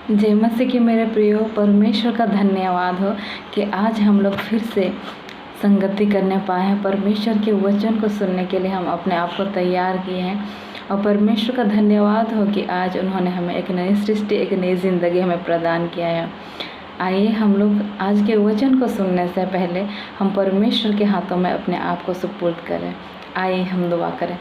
जय मसीह की मेरे प्रियो, परमेश्वर का धन्यवाद हो कि आज हम लोग फिर से संगति करने पाए हैं। परमेश्वर के वचन को सुनने के लिए हम अपने आप को तैयार किए हैं और परमेश्वर का धन्यवाद हो कि आज उन्होंने हमें एक नई सृष्टि, एक नई ज़िंदगी हमें प्रदान किया है। आइए हम लोग आज के वचन को सुनने से पहले हम परमेश्वर के हाथों में अपने आप को सुपुर्द करें। आइए हम दुआ करें।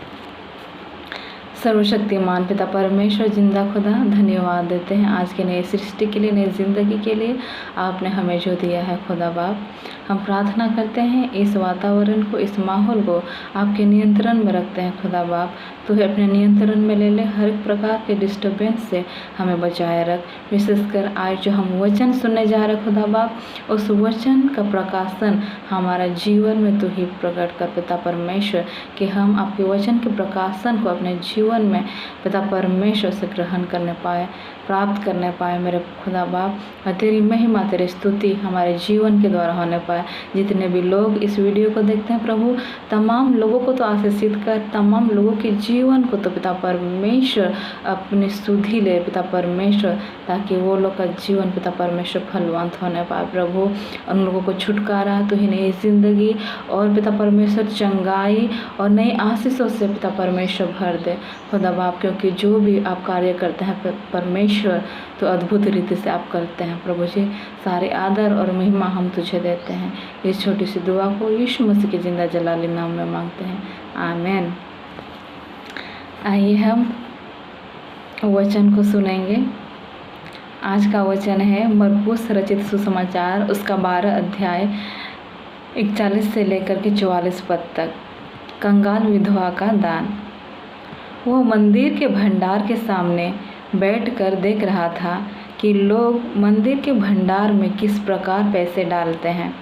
सर्वशक्तिमान पिता परमेश्वर जिंदा खुदा, धन्यवाद देते हैं आज के नई सृष्टि के लिए, नई ज़िंदगी के लिए आपने हमें जो दिया है खुदा बाप। हम प्रार्थना करते हैं इस वातावरण को, इस माहौल को आपके नियंत्रण में रखते हैं खुदा बाप। तो अपने नियंत्रण में ले ले, हर एक प्रकार के डिस्टर्बेंस से हमें बचाए रख। विशेषकर आज जो हम वचन सुनने जा रहे खुदा बाप, उस वचन का प्रकाशन हमारा जीवन में तो ही प्रकट कर पिता परमेश्वर, कि हम आपके वचन के प्रकाशन को अपने जीवन में पिता परमेश्वर से ग्रहण करने पाए, प्राप्त करने पाए मेरे खुदा बाप। और तेरी महिमा, तेरी स्तुति हमारे जीवन के द्वारा होने पाए। जितने भी लोग इस वीडियो को देखते हैं प्रभु, तमाम लोगों को तो आशीषित कर, तमाम लोगों के जीवन को तो पिता परमेश्वर अपनी सुधि ले पिता परमेश्वर, ताकि वो लोग का जीवन पिता परमेश्वर फलवंत होने पाए प्रभु। उन लोगों को छुटकारा, तो ही नई जिंदगी और पिता परमेश्वर चंगाई और नई आशीषों से पिता परमेश्वर भर दे खुदा बाप। क्योंकि जो भी आप कार्य करते हैं परमेश्वर, तो अद्भुत रीति से आप करते हैं प्रभु जी। सारे आदर और महिमा हम तुझे देते हैं। इस छोटी सी दुआ को यीशु मसीह के जिंदा जलाली नाम में मांगते हैं, आमीन। आइए हम वचन को सुनेंगे। आज का वचन है मरकुस रचित सुसमाचार, उसका 12 अध्याय 41 से लेकर के 44 पद तक। कंगाल विधवा का दान। वह मंदिर के भंडार के सामने बैठकर देख रहा था कि लोग मंदिर के भंडार में किस प्रकार पैसे डालते हैं,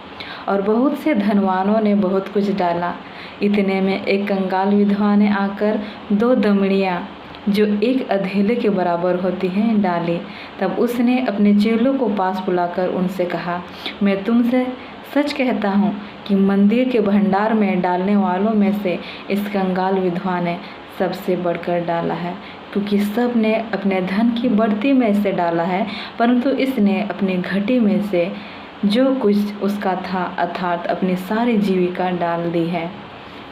और बहुत से धनवानों ने बहुत कुछ डाला। इतने में एक कंगाल विधवा ने आकर 2 दमड़ियाँ, जो एक अधेले के बराबर होती हैं, डाली। तब उसने अपने चेलों को पास बुलाकर उनसे कहा, मैं तुमसे सच कहता हूँ कि मंदिर के भंडार में डालने वालों में से इस कंगाल विधवा ने सबसे बढ़कर डाला है, क्योंकि सब ने अपने धन की बढ़ती में से डाला है, परंतु इसने अपनी घटी में से जो कुछ उसका था अर्थात अपनी सारी जीविका डाल दी है।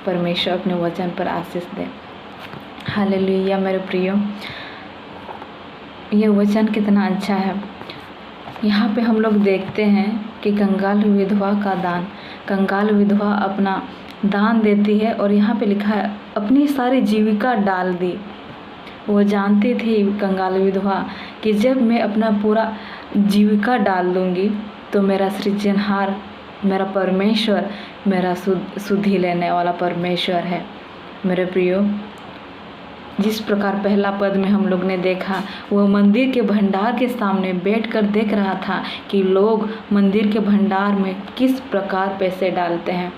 परमेश्वर अपने वचन पर आशीष दे। हालेलुया मेरे प्रियो, ये वचन कितना अच्छा है। यहाँ पे हम लोग देखते हैं कि कंगाल विधवा का दान। कंगाल विधवा अपना दान देती है, और यहाँ पे लिखा है अपनी सारी जीविका डाल दी। वो जानती थी कंगाल विधवा कि जब मैं अपना पूरा जीविका डाल दूँगी तो मेरा सृजनहार, मेरा परमेश्वर, मेरा सुधि लेने वाला परमेश्वर है। मेरे प्रियो, जिस प्रकार पहला पद में हम लोग ने देखा, वह मंदिर के भंडार के सामने बैठकर देख रहा था कि लोग मंदिर के भंडार में किस प्रकार पैसे डालते हैं।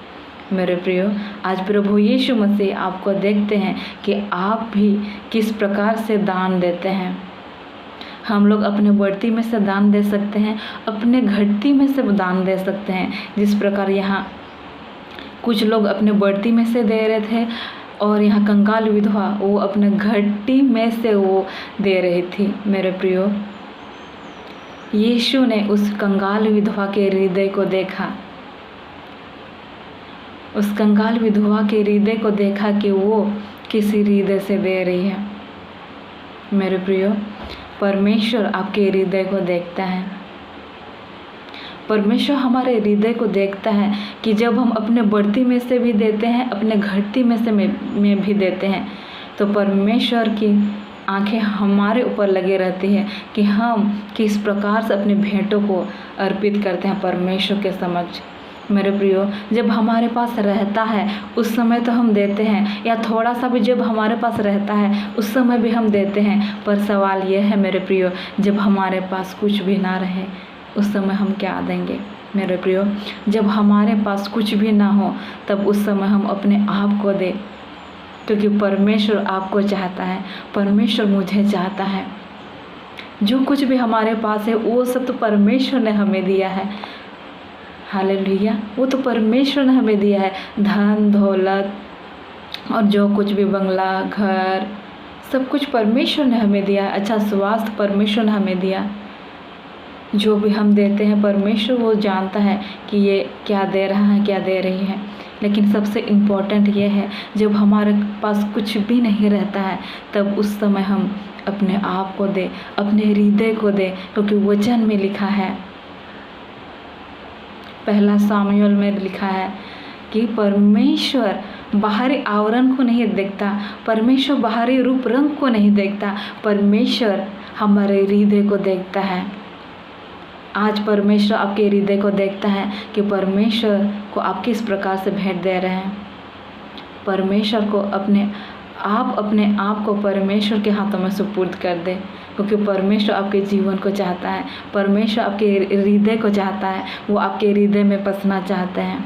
मेरे प्रियो, आज प्रभु यीशु मसीह आपको देखते हैं कि आप भी किस प्रकार से दान देते हैं। हम लोग अपने बढ़ती में से दान दे सकते हैं, अपने घटती में से दान दे सकते हैं। जिस प्रकार यहाँ कुछ लोग अपने बढ़ती में से दे रहे थे, और यहाँ कंगाल विधवा वो अपने घटी में से वो दे रही थी। मेरे प्रियो, यीशु ने उस कंगाल विधवा के हृदय को देखा। उस कंगाल विधवा के हृदय को देखा कि वो किसी हृदय से दे रही है। मेरे प्रियो, परमेश्वर आपके हृदय को देखता है। परमेश्वर हमारे हृदय को देखता है कि जब हम अपने बढ़ती में से भी देते हैं, अपने घटती में से में भी देते हैं, तो परमेश्वर की आंखें हमारे ऊपर लगे रहती है कि हम किस प्रकार से अपने भेंटों को अर्पित करते हैं परमेश्वर के समक्ष। मेरे प्रियो, जब हमारे पास रहता है उस समय तो हम देते हैं, या थोड़ा सा भी जब हमारे पास रहता है उस समय भी हम देते हैं। पर सवाल यह है मेरे प्रियो, जब हमारे पास कुछ भी ना रहे उस समय हम क्या देंगे। मेरे प्रियो, जब हमारे पास कुछ भी ना हो तब उस समय हम अपने आप को दें, क्योंकि परमेश्वर आपको चाहता है, परमेश्वर मुझे चाहता है। जो कुछ भी हमारे पास है वो सब तो परमेश्वर ने हमें दिया है। हालेलुया, वो तो परमेश्वर ने हमें दिया है। धन दौलत और जो कुछ भी, बंगला, घर, सब कुछ परमेश्वर ने हमें दिया है। अच्छा स्वास्थ्य परमेश्वर ने हमें दिया। जो भी हम देते हैं परमेश्वर वो जानता है कि ये क्या दे रहा है, क्या दे रही है। लेकिन सबसे इम्पोर्टेंट ये है, जब हमारे पास कुछ भी नहीं रहता है तब उस समय हम अपने आप को दे, अपने हृदय को दे, क्योंकि वचन में लिखा है, पहला सामुएल में लिखा है कि परमेश्वर बाहरी आवरण को नहीं देखता, परमेश्वर बाहरी रूप रंग को नहीं देखता, परमेश्वर हमारे हृदय को देखता है। आज परमेश्वर आपके हृदय को देखता है कि परमेश्वर को आप किस प्रकार से भेंट दे रहे हैं। परमेश्वर को अपने आप को परमेश्वर के हाथों में सुपुर्द कर दे, क्योंकि परमेश्वर आपके जीवन को चाहता है, परमेश्वर आपके हृदय को चाहता है, वो आपके हृदय में बसना चाहते हैं,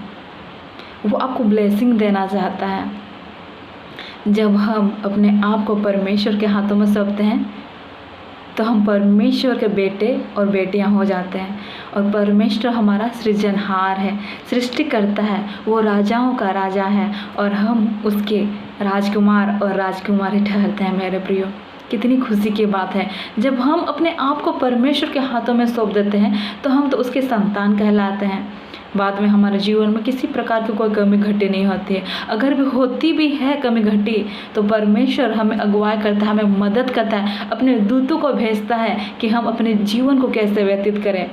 वो आपको ब्लेसिंग देना चाहता है। जब हम अपने आप को परमेश्वर के हाथों में सौंपते हैं तो हम परमेश्वर के बेटे और बेटियां हो जाते हैं। और परमेश्वर हमारा सृजनहार है, सृष्टि करता है, वो राजाओं का राजा है और हम उसके राजकुमार और राजकुमारी ठहरते हैं। मेरे प्रियो, कितनी खुशी की बात है जब हम अपने आप को परमेश्वर के हाथों में सौंप देते हैं तो हम तो उसके संतान कहलाते हैं। बाद में हमारे जीवन में किसी प्रकार की कोई कमी घटी नहीं होती है। अगर भी होती भी है कमी घटी तो परमेश्वर हमें अगुवाई करता है, हमें मदद करता है, अपने दूतों को भेजता है कि हम अपने जीवन को कैसे व्यतीत करें।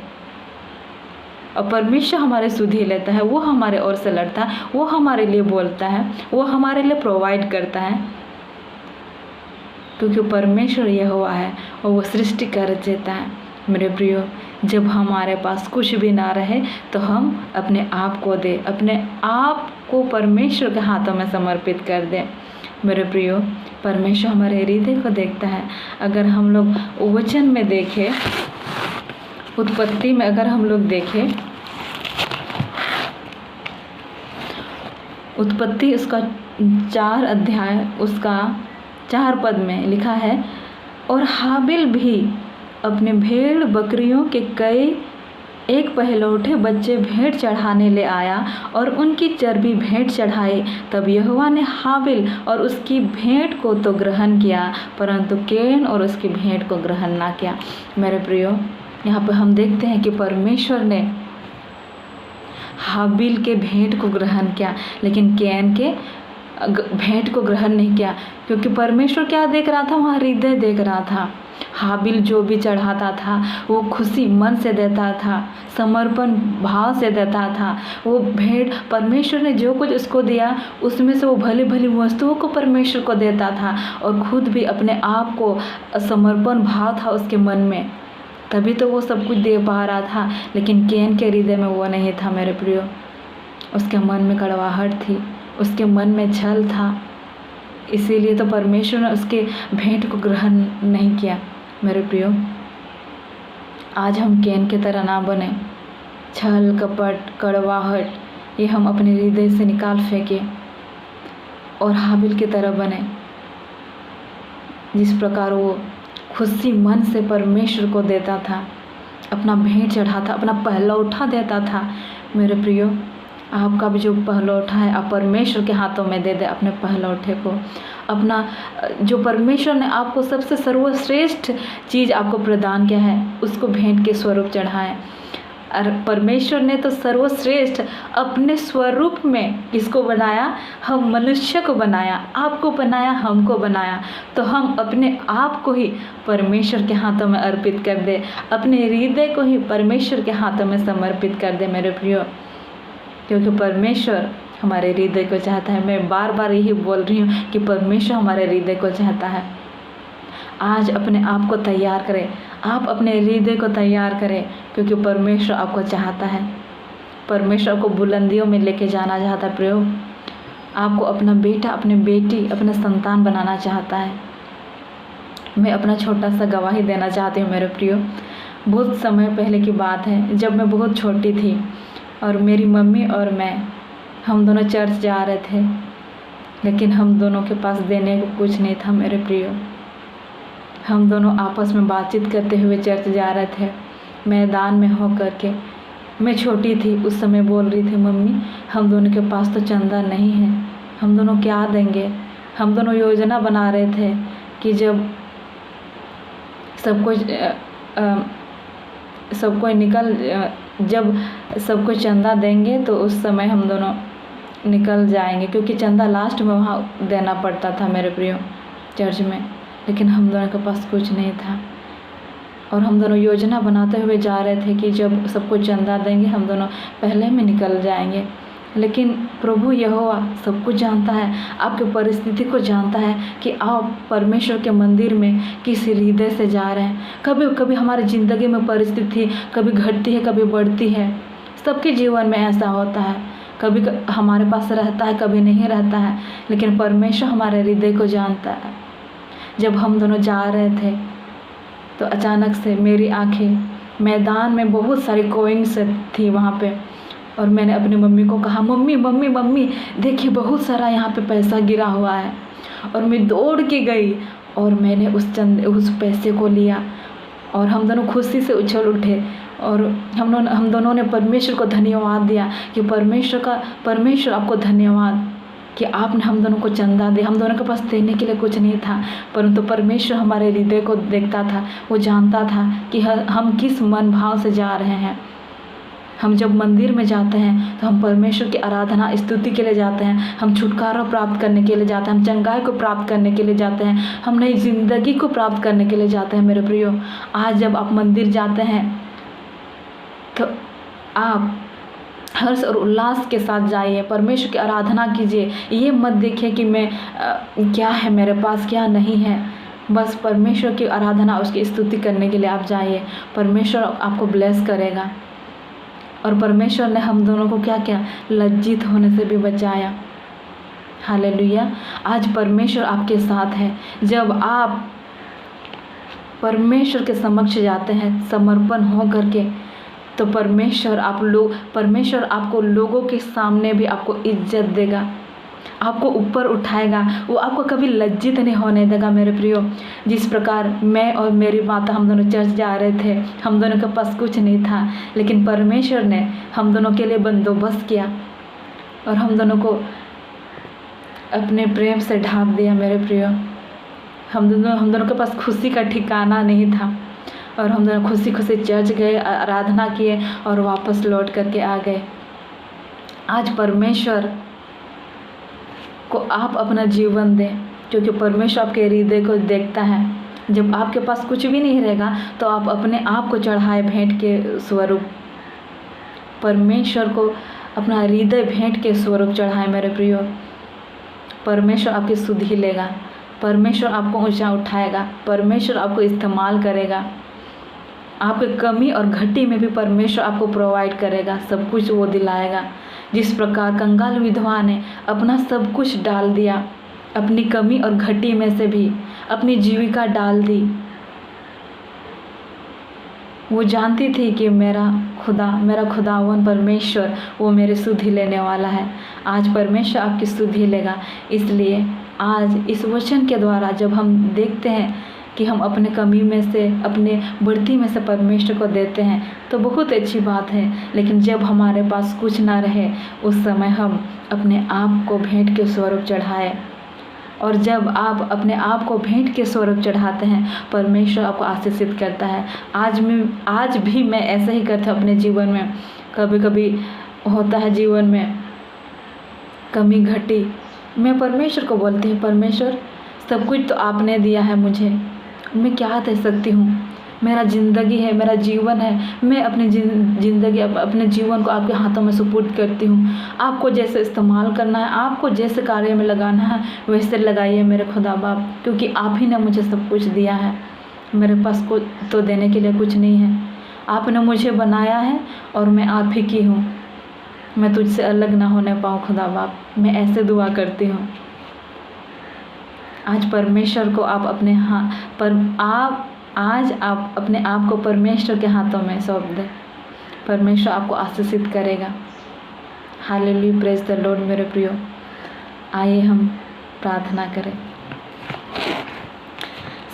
और परमेश्वर हमारे सुधि लेता है, वो हमारे ओर से लड़ता है, वो हमारे लिए बोलता है, वो हमारे लिए प्रोवाइड करता है, क्योंकि परमेश्वर यहोवा है और वो सृष्टि कर देता है। मेरे प्रियो, जब हमारे पास कुछ भी ना रहे तो हम अपने आप को दे, अपने आप को परमेश्वर के हाथों में समर्पित कर दें। मेरे प्रियो, परमेश्वर हमारे हृदय को देखता है। अगर हम लोग वचन में देखें, उत्पत्ति में अगर हम लोग देखें, उत्पत्ति उसका 4 अध्याय उसका 4 पद में लिखा है, और हाबिल भी अपने भेड़ बकरियों के कई एक पहलौठे बच्चे भेंट चढ़ाने ले आया और उनकी चर्बी भेंट चढ़ाई। तब यहोवा ने हाबिल और उसकी भेंट को तो ग्रहण किया, परंतु कैन और उसकी भेंट को ग्रहण ना किया। मेरे प्रियो, यहाँ पर हम देखते हैं कि परमेश्वर ने हाबिल के भेंट को ग्रहण किया लेकिन कैन के भेंट को ग्रहण नहीं किया, क्योंकि परमेश्वर क्या देख रहा था, वहाँ हृदय देख रहा था। हाबिल जो भी चढ़ाता था वो खुशी मन से देता था, समर्पण भाव से देता था। वो भेंट परमेश्वर ने जो कुछ उसको दिया उसमें से वो भली भली वस्तुओं को परमेश्वर को देता था और खुद भी अपने आप को समर्पण भाव था उसके मन में, तभी तो वो सब कुछ दे पा रहा था। लेकिन कैन के हृदय में वो नहीं था। मेरे प्रियो, उसके मन में कड़वाहट थी, उसके मन में छल था, इसीलिए तो परमेश्वर ने उसके भेंट को ग्रहण नहीं किया। मेरे प्रियो, आज हम कैन की तरह ना बने। छल कपट कड़वाहट ये हम अपने हृदय से निकाल फेंके और हाबिल की तरह बने। जिस प्रकार वो खुशी मन से परमेश्वर को देता था, अपना भेंट चढ़ाता, अपना पहलौठा देता था। मेरे प्रियो, आपका भी जो पहलौठा है आप परमेश्वर के हाथों में दे दे। अपने पहलौठे को, अपना जो परमेश्वर ने आपको सबसे सर्वश्रेष्ठ चीज़ आपको प्रदान किया है उसको भेंट के स्वरूप चढ़ाएं। और परमेश्वर ने तो सर्वश्रेष्ठ अपने स्वरूप में किसको बनाया, हम मनुष्य को बनाया, आपको बनाया, हमको बनाया। तो हम अपने आप को ही परमेश्वर के हाथों में अर्पित कर दे, अपने हृदय को ही परमेश्वर के हाथों में समर्पित कर दे। मेरे प्रियो, क्योंकि परमेश्वर हमारे हृदय को चाहता है। मैं बार बार यही बोल रही हूँ कि परमेश्वर हमारे हृदय को चाहता है। आज अपने आप को तैयार करें, आप अपने हृदय को तैयार करें, क्योंकि परमेश्वर आपको चाहता है। परमेश्वर आपको बुलंदियों में लेके जाना चाहता है। प्रियो, आपको अपना बेटा, अपनी बेटी, अपना संतान बनाना चाहता है। मैं अपना छोटा सा गवाही देना चाहती हूँ। मेरे प्रियो, बहुत समय पहले की बात है, जब मैं बहुत छोटी थी और मेरी मम्मी और मैं, हम दोनों चर्च जा रहे थे, लेकिन हम दोनों के पास देने को कुछ नहीं था। मेरे प्रियो, हम दोनों आपस में बातचीत करते हुए चर्च जा रहे थे, मैदान में हो करके। मैं छोटी थी उस समय, बोल रही थी, मम्मी हम दोनों के पास तो चंदा नहीं है, हम दोनों क्या देंगे। हम दोनों योजना बना रहे थे कि जब सब कुछ सबको जब सबको चंदा देंगे तो उस समय हम दोनों निकल जाएंगे, क्योंकि चंदा लास्ट में वहाँ देना पड़ता था मेरे प्रियो चर्च में। लेकिन हम दोनों के पास कुछ नहीं था और हम दोनों योजना बनाते हुए जा रहे थे कि जब सबको चंदा देंगे हम दोनों पहले में निकल जाएंगे। लेकिन प्रभु यहोवा सब कुछ जानता है, आपकी परिस्थिति को जानता है कि आप परमेश्वर के मंदिर में किस हृदय से जा रहे हैं। कभी कभी हमारी ज़िंदगी में परिस्थिति कभी घटती है, कभी बढ़ती है, सबके जीवन में ऐसा होता है। कभी हमारे पास रहता है, कभी नहीं रहता है, लेकिन परमेश्वर हमारे हृदय को जानता है। जब हम दोनों जा रहे थे तो अचानक से मेरी आंखें, मैदान में बहुत सारी कोइंस थी वहाँ पे, और मैंने अपनी मम्मी को कहा, मम्मी मम्मी मम्मी देखिए बहुत सारा यहाँ पे पैसा गिरा हुआ है। और मैं दौड़ के गई और मैंने उस पैसे को लिया और हम दोनों खुशी से उछल उठे और हम दोनों ने परमेश्वर को धन्यवाद दिया कि परमेश्वर आपको धन्यवाद कि आपने हम दोनों को चंदा दिया। हम दोनों के पास देने के लिए कुछ नहीं था, परंतु परमेश्वर हमारे हृदय को देखता था, वो जानता था कि हम किस मन भाव से जा रहे हैं। हम जब मंदिर में जाते हैं तो हम परमेश्वर की आराधना स्तुति के लिए जाते हैं, हम छुटकारा प्राप्त करने के लिए जाते हैं, हम चंगाई को प्राप्त करने के लिए जाते हैं, हम नई ज़िंदगी को प्राप्त करने के लिए जाते हैं। मेरे प्रियो, आज जब आप मंदिर जाते हैं तो आप हर्ष और उल्लास के साथ जाइए, परमेश्वर की आराधना कीजिए। ये मत देखिए कि मैं क्या है मेरे पास, क्या नहीं है। बस परमेश्वर की आराधना, उसकी स्तुति करने के लिए आप जाइए। परमेश्वर आपको ब्लेस करेगा। और परमेश्वर ने हम दोनों को क्या किया, लज्जित होने से भी बचाया। हालेलुया। आज परमेश्वर आपके साथ है। जब आप परमेश्वर के समक्ष जाते हैं समर्पण हो करके, तो परमेश्वर आपको लोगों के सामने भी आपको इज्जत देगा, आपको ऊपर उठाएगा, वो आपको कभी लज्जित नहीं होने देगा। मेरे प्रियो, जिस प्रकार मैं और मेरी माता हम दोनों चर्च जा रहे थे, हम दोनों के पास कुछ नहीं था, लेकिन परमेश्वर ने हम दोनों के लिए बंदोबस्त किया और हम दोनों को अपने प्रेम से ढांप दिया। मेरे प्रियो, हम दोनों के पास खुशी का ठिकाना नहीं था और हम दोनों खुशी खुशी चर्च गए, आराधना किए और वापस लौट करके आ गए। आज परमेश्वर को आप अपना जीवन दें, क्योंकि परमेश्वर आपके हृदय को देखता है। जब आपके पास कुछ भी नहीं रहेगा तो आप अपने आप को चढ़ाए भेंट के स्वरूप, परमेश्वर को अपना हृदय भेंट के स्वरूप चढ़ाए। मेरे प्रियो, परमेश्वर आपकी सुधि लेगा, परमेश्वर आपको ऊंचा उठाएगा, परमेश्वर आपको इस्तेमाल करेगा। आपके कमी और घटी में भी परमेश्वर आपको प्रोवाइड करेगा, सब कुछ वो दिलाएगा। जिस प्रकार कंगाल विधवा ने अपना सब कुछ डाल दिया, अपनी कमी और घटी में से भी अपनी जीविका डाल दी। वो जानती थी कि मेरा खुदावन परमेश्वर वो मेरे सुधि लेने वाला है। आज परमेश्वर आपकी सुधि लेगा। इसलिए आज इस वचन के द्वारा जब हम देखते हैं कि हम अपने कमी में से, अपने बढ़ती में से परमेश्वर को देते हैं तो बहुत अच्छी बात है। लेकिन जब हमारे पास कुछ ना रहे, उस समय हम अपने आप को भेंट के स्वरूप चढ़ाएं। और जब आप अपने आप को भेंट के स्वरूप चढ़ाते हैं, परमेश्वर आपको आशीषित करता है। आज भी मैं ऐसा ही करता हूँ अपने जीवन में। कभी कभी होता है जीवन में कमी घटी, मैं परमेश्वर को बोलती हूँ, परमेश्वर सब कुछ तो आपने दिया है मुझे, मैं क्या दे सकती हूँ। मेरा ज़िंदगी है, मेरा जीवन है, मैं अपनी ज़िंदगी, अपने जीवन को आपके हाथों में सुपुर्द करती हूँ। आपको जैसे इस्तेमाल करना है, आपको जैसे कार्य में लगाना है, वैसे लगाइए मेरे खुदा बाप, क्योंकि आप ही ने मुझे सब कुछ दिया है। मेरे पास कुछ तो देने के लिए कुछ नहीं है। आपने मुझे बनाया है और मैं आप ही की हूँ। मैं तुझसे अलग ना होने पाऊँ खुदा बाप, मैं ऐसे दुआ करती हूँ। आज परमेश्वर को आप आप अपने आप को परमेश्वर के हाथों में सौंप दें। परमेश्वर आपको आशीषित करेगा। Hallelujah, praise the Lord. मेरे प्रियो, आइए हम प्रार्थना करें।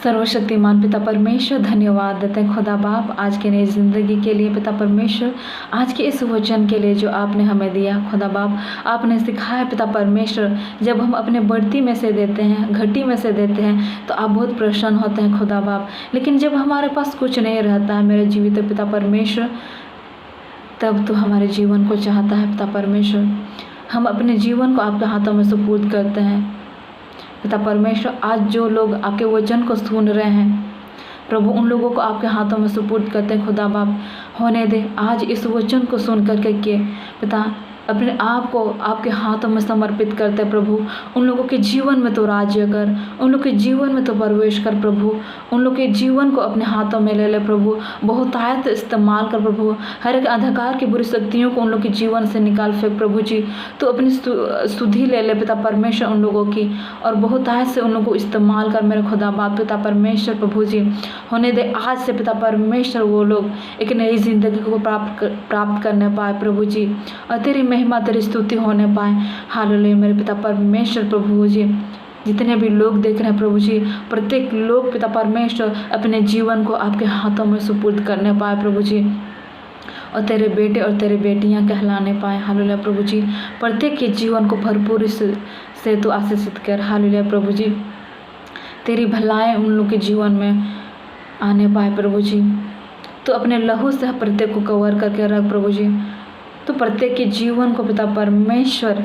सर्वशक्तिमान पिता परमेश्वर धन्यवाद देते हैं खुदा बाप आज के नई ज़िंदगी के लिए। पिता परमेश्वर आज के इस वचन के लिए जो आपने हमें दिया खुदा बाप, आपने सिखाया पिता परमेश्वर, जब हम अपने बढ़ती में से देते हैं, घटी में से देते हैं तो आप बहुत प्रसन्न होते हैं खुदा बाप। लेकिन जब हमारे पास कुछ नहीं रहता है मेरे जीवित पिता परमेश्वर, तब तो हमारे जीवन को चाहता है पिता परमेश्वर। हम अपने जीवन को आपके हाथों में सुपुर्द करते हैं पिता परमेश्वर। आज जो लोग आपके वचन को सुन रहे हैं प्रभु, उन लोगों को आपके हाथों में सुपुर्द करते हैं खुदा बाप। होने दे आज इस वचन को सुन करके के पिता अपने आप को आपके हाथों में समर्पित करते प्रभु। उन लोगों के जीवन में तो राज्य कर, उन लोगों के जीवन में तो प्रवेश कर प्रभु। उन लोगों के जीवन को अपने हाथों में ले ले प्रभु, बहुतायत इस्तेमाल कर प्रभु। हर एक अंधकार की बुरी शक्तियों को उन लोगों के जीवन से निकाल फेंक प्रभु जी। तो अपनी सुधि ले ले पिता परमेश्वर उन लोगों की, और बहुतायत से उन लोगों को इस्तेमाल कर मेरे खुदा बाप पिता परमेश्वर प्रभु जी। होने दे आज से पिता परमेश्वर वो लोग एक नई जिंदगी को प्राप्त करने पाए प्रभु जी, और तेरी महिमा तेरी स्तुति होने पाए। हालेलुया मेरे पिता परमेश्वर प्रभु जी। जितने भी लोग देख रहे हैं प्रभु जी, प्रत्येक लोग पिता परमेश्वर अपने जीवन को आपके हाथों में सुपुर्द करने पाए प्रभु जी, और तेरे बेटे और तेरे बेटियां कहलाने पाए। हालेलुया प्रभु जी। प्रत्येक के जीवन को भरपूरी से तू आशीषित कर। हालेलुया प्रभु जी। तेरी भलाई उन लोग के जीवन में आने पाए प्रभु जी। तो अपने लहू से प्रत्येक को कवर करके रख प्रभु जी। तो प्रत्येक के जीवन को पिता परमेश्वर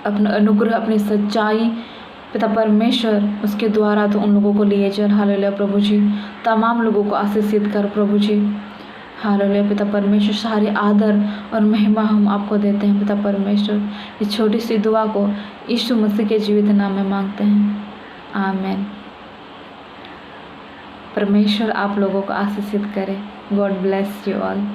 अपना अनुग्रह, अपनी सच्चाई पिता परमेश्वर उसके द्वारा तो उन लोगों को लिए चल। हालेलुया प्रभु जी। तमाम लोगों को आशीषित कर प्रभु जी। हालेलुया पिता परमेश्वर। सारी आदर और महिमा हम आपको देते हैं पिता परमेश्वर। इस छोटी सी दुआ को यीशु मसीह के जीवित नाम में मांगते हैं, आमीन। परमेश्वर आप लोगों को आशीषित करे। God bless you all.